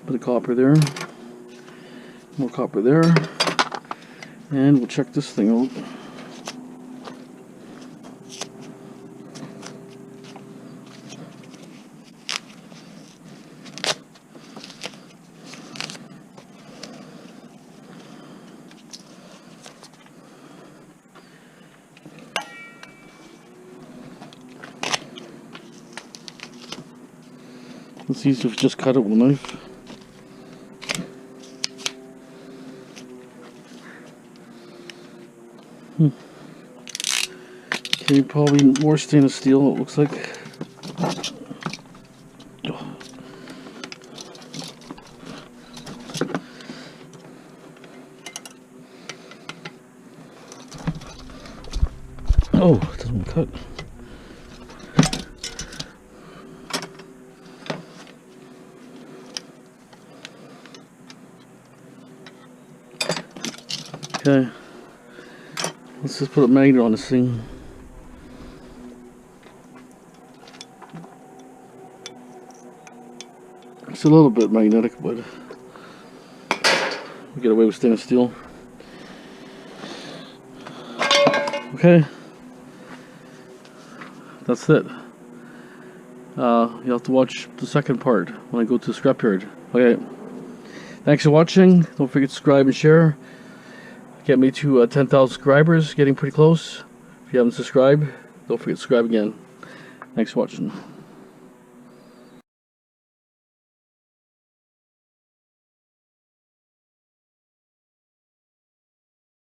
Bit of copper there, more copper there, and we'll check this thing out. Let's see if we just cut it with a knife. Okay, probably more stainless steel, it looks like. Oh, it doesn't cut. Okay, let's just put a magnet on this thing. It's a little bit magnetic, but we get away with stainless steel. Okay, that's it. You'll have to watch the second part when I go to the scrapyard. Okay, thanks for watching. Don't forget to subscribe and share. Get me to 10,000 subscribers. Getting pretty close. If you haven't subscribed, don't forget to subscribe again. Thanks for watching.